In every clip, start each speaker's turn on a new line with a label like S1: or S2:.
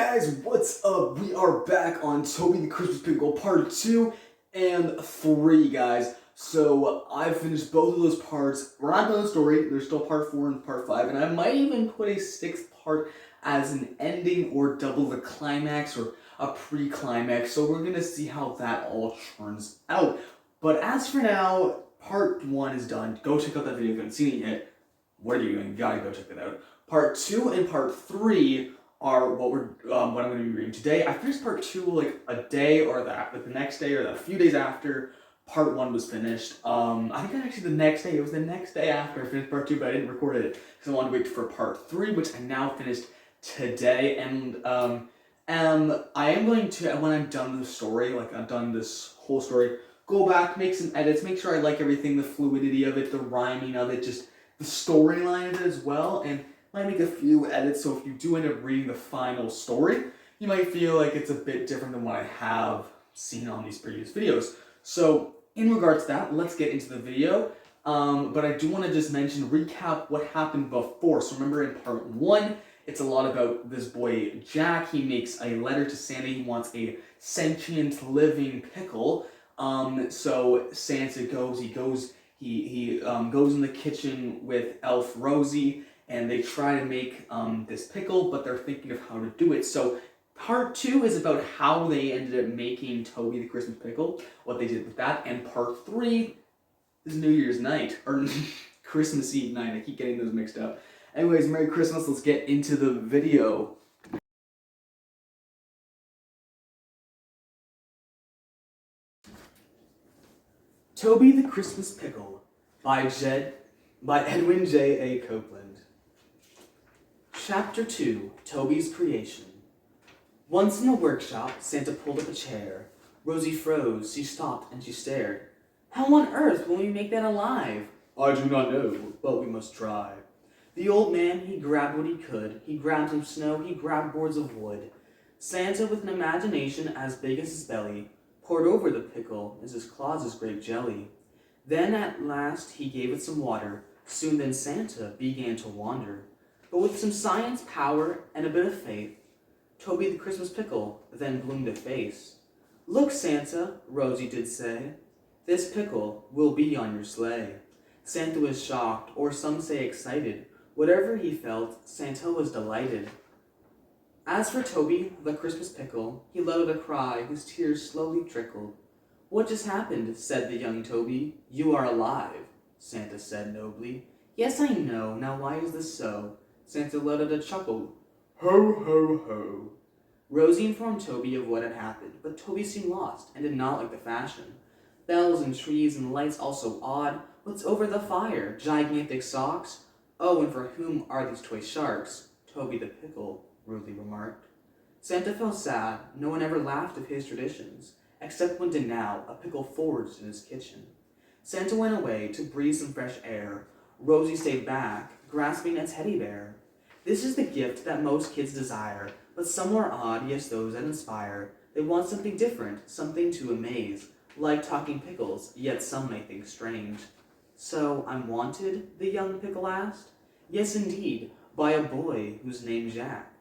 S1: Guys, what's up? We are back on Tobey the Christmas Pickle Part 2 and 3, guys. So, I finished both of those parts. We're not done the story. There's still Part 4 and Part 5, and I might even put a 6th part as an ending or double the climax or a pre-climax. So, we're going to see how that all turns out. But as for now, Part 1 is done. Go check out that video if you haven't seen it yet. What are you doing? You gotta go check that out. Part 2 and Part 3 are what I'm going to be reading today. I finished Part 2 like a day or like the next day or a few days after Part 1 was finished. I think actually the next day. It was the next day after I finished Part 2, but I didn't record it because I wanted to wait for Part 3, which I now finished today. And I am going to, when I'm done the story, like I'm done this whole story, go back, make some edits, make sure I like everything, the fluidity of it, the rhyming of it, just the storyline of it as well, and might make a few edits, so if you do end up reading the final story, you might feel like it's a bit different than what I have seen on these previous videos. So, in regards to that, let's get into the video. But I do want to just recap what happened before. So remember in Part 1, it's a lot about this boy Jack. He makes a letter to Santa. He wants a sentient, living pickle. So Santa goes in the kitchen with Elf Rosie, and they try to make this pickle, but they're thinking of how to do it. So Part 2 is about how they ended up making Tobey the Christmas Pickle, what they did with that, and Part 3 is New Year's night, or Christmas Eve night. I keep getting those mixed up. Anyways, Merry Christmas, let's get into the video. Tobey the Christmas Pickle by Edwin J. A. Copeland. Chapter 2, Tobey's Creation. Once in the workshop, Santa pulled up a chair. Rosie froze, she stopped, and she stared. How on earth will we make that alive? I do not know, but we must try. The old man, he grabbed what he could. He grabbed some snow, he grabbed boards of wood. Santa, with an imagination as big as his belly, poured over the pickle as his claws as grape jelly. Then at last he gave it some water. Soon then Santa began to wander. But with some science, power, and a bit of faith, Tobey the Christmas Pickle then bloomed a face. Look, Santa, Rosie did say, this pickle will be on your sleigh. Santa was shocked, or some say excited. Whatever he felt, Santa was delighted. As for Tobey, the Christmas Pickle, he let out a cry, his tears slowly trickled. What just happened? Said the young Tobey. You are alive, Santa said nobly. Yes, I know. Now why is this so? Santa let out a chuckle. Ho, ho, ho. Rosie informed Tobey of what had happened, but Tobey seemed lost and did not like the fashion. Bells and trees and lights all so odd. What's over the fire? Gigantic socks? Oh, and for whom are these toy sharks? Tobey the Pickle rudely remarked. Santa felt sad. No one ever laughed of his traditions, except when now a pickle forged in his kitchen. Santa went away to breathe some fresh air. Rosie stayed back, grasping a teddy bear. This is the gift that most kids desire, but some are odd, yes, those that inspire. They want something different, something to amaze, like talking pickles, yet some may think strange. So I'm wanted? The young pickle asked. Yes, indeed, by a boy whose name's Jack.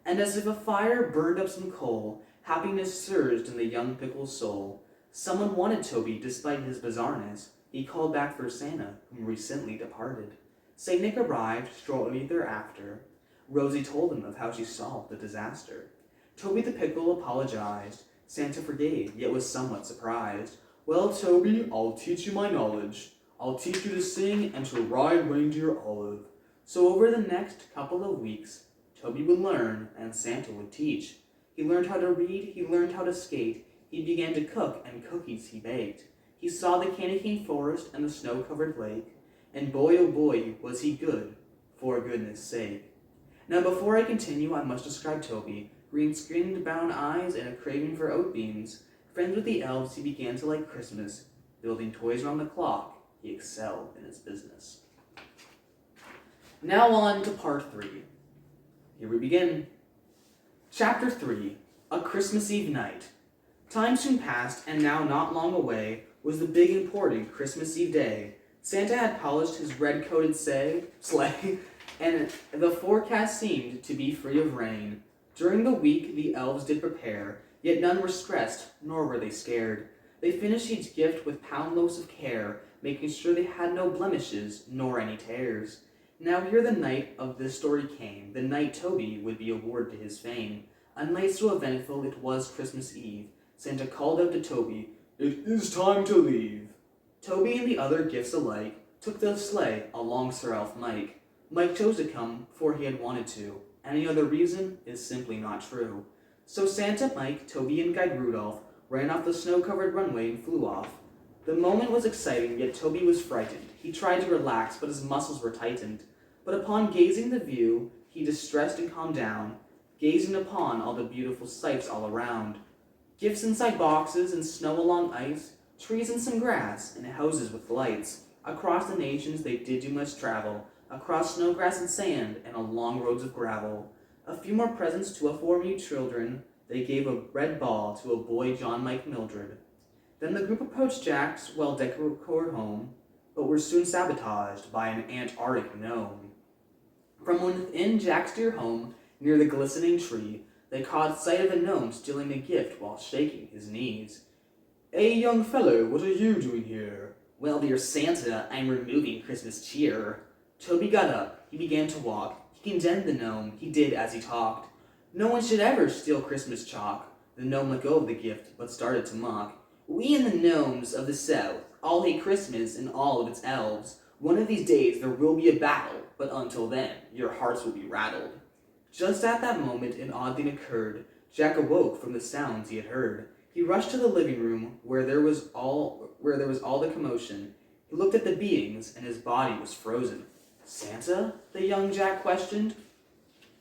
S1: And as if a fire burned up some coal, happiness surged in the young pickle's soul. Someone wanted Tobey despite his bizarreness. He called back for Santa, whom recently departed. St. Nick arrived shortly thereafter. Rosie told him of how she solved the disaster. Tobey the Pickle apologized. Santa forgave, yet was somewhat surprised. Well, Tobey, I'll teach you my knowledge. I'll teach you to sing and to ride reindeer olive. So over the next couple of weeks, Tobey would learn and Santa would teach. He learned how to read, he learned how to skate. He began to cook, and cookies he baked. He saw the candy cane forest and the snow-covered lake. And boy, oh boy, was he good, for goodness sake. Now before I continue, I must describe Tobey. Green-skinned brown eyes and a craving for oat beans. Friends with the elves, he began to like Christmas. Building toys around the clock, he excelled in his business. Now on to Part 3. Here we begin. Chapter 3, A Christmas Eve Night. Time soon passed, and now not long away was the big important Christmas Eve day. Santa had polished his red-coated sleigh, and the forecast seemed to be free of rain. During the week the elves did prepare, yet none were stressed, nor were they scared. They finished each gift with pound-loads of care, making sure they had no blemishes, nor any tears. Now here the night of this story came, the night Tobey would be awarded to his fame. A night so eventful it was Christmas Eve. Santa called out to Tobey, "It is time to leave." Tobey and the other gifts alike took the sleigh along Sir Elf Mike. Mike chose to come, for he had wanted to. Any other reason is simply not true. So Santa, Mike, Tobey, and Guide Rudolph ran off the snow-covered runway and flew off. The moment was exciting, yet Tobey was frightened. He tried to relax, but his muscles were tightened. But upon gazing the view, he distressed and calmed down, gazing upon all the beautiful sights all around. Gifts inside boxes and snow along ice, trees and some grass, and houses with lights. Across the nations they did do much travel, across snow, grass, and sand, and along roads of gravel. A few more presents to a 4 new children. They gave a red ball to a boy, John, Mike, Mildred. Then the group approached Jack's well-decorated home, but were soon sabotaged by an Antarctic gnome. From within Jack's dear home, near the glistening tree, they caught sight of a gnome stealing a gift while shaking his knees. "Hey, young fellow, what are you doing here?" "Well, dear Santa, I'm removing Christmas cheer." Tobey got up. He began to walk. He condemned the gnome. He did as he talked. No one should ever steal Christmas chalk. The gnome let go of the gift, but started to mock. "We and the gnomes of the South all hate Christmas and all of its elves. One of these days there will be a battle, but until then, your hearts will be rattled." Just at that moment, an odd thing occurred. Jack awoke from the sounds he had heard. He rushed to the living room, where there was all the commotion. He looked at the beings, and his body was frozen. "Santa?" the young Jack questioned.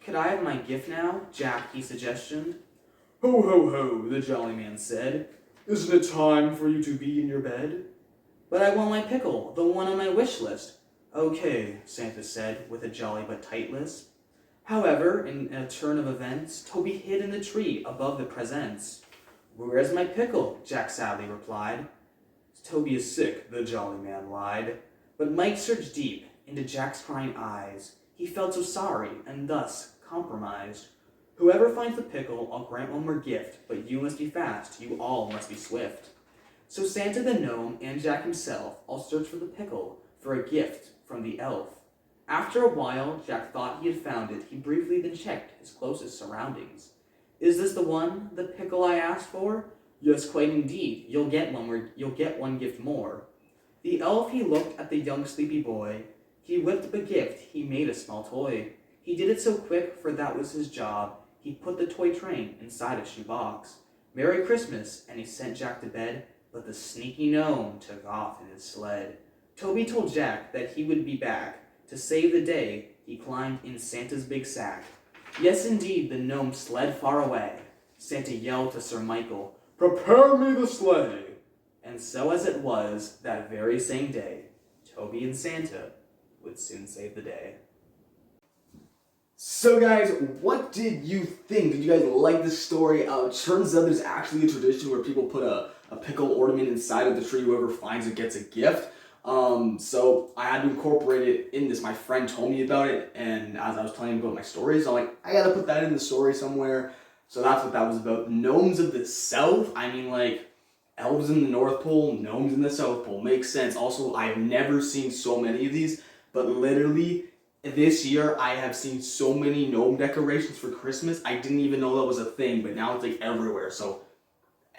S1: "Could I have my gift now, Jack?" he suggested. "Ho, ho, ho," the jolly man said. "Isn't it time for you to be in your bed?" "But I want my pickle, the one on my wish list." "Okay," Santa said, with a jolly but tight lisp. However, in a turn of events, Tobey hid in the tree above the presents. "Where's my pickle?" Jack sadly replied. "Tobey is sick," the jolly man lied. But Mike searched deep into Jack's crying eyes. He felt so sorry, and thus compromised. "Whoever finds the pickle, I'll grant one more gift, but you must be fast, you all must be swift." So Santa the gnome and Jack himself all searched for the pickle, for a gift from the elf. After a while, Jack thought he had found it. He briefly then checked his closest surroundings. "Is this the one, the pickle I asked for?" "Yes, quite indeed. You'll get one gift more." The elf, he looked at the young sleepy boy. He whipped up a gift. He made a small toy. He did it so quick, for that was his job. He put the toy train inside a shoebox. "Merry Christmas," and he sent Jack to bed. But the sneaky gnome took off in his sled. Tobey told Jack that he would be back. To save the day, he climbed in Santa's big sack. Yes, indeed, the gnome sled far away. Santa yelled to Sir Michael, "Prepare me the sleigh!" And so as it was, that very same day, Tobey and Santa would soon save the day.
S2: So guys, what did you think? Did you guys like this story? Turns out there's actually a tradition where people put a pickle ornament inside of the tree. Whoever finds it gets a gift. So I had to incorporate it in this. My friend told me about it, and as I was planning about my stories, I'm like, I gotta put that in the story somewhere. So that's what that was about. Gnomes of the South. I mean, like, elves in the North Pole, gnomes in the South Pole. Makes sense. Also, I have never seen so many of these, but literally, this year, I have seen so many gnome decorations for Christmas. I didn't even know that was a thing, but now it's like everywhere. So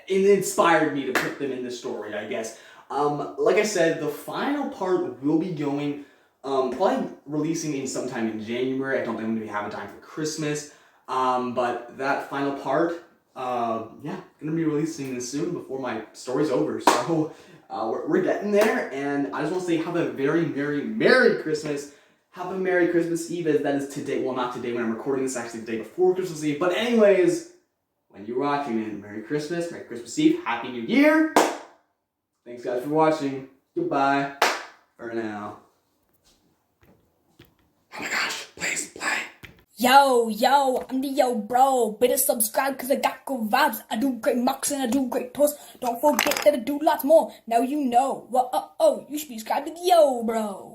S2: it inspired me to put them in the story, I guess. Like I said, the final part will be going, probably releasing in sometime in January. I don't think I'm going to be having time for Christmas. But that final part, going to be releasing this soon before my story's over. So we're getting there, and I just want to say have a very, very Merry Christmas. Have a Merry Christmas Eve, as that is today. Well, not today when I'm recording this, actually the day before Christmas Eve. But anyways, when you're watching it, Merry Christmas Eve, Happy New Year. Thanks guys for watching. Goodbye for now. Oh my gosh, please play.
S3: Yo, I'm the yo bro. Better subscribe cause I got good vibes. I do great mocks and I do great toasts. Don't forget that I do lots more. Now you know. Well, you should be subscribed to the yo bro.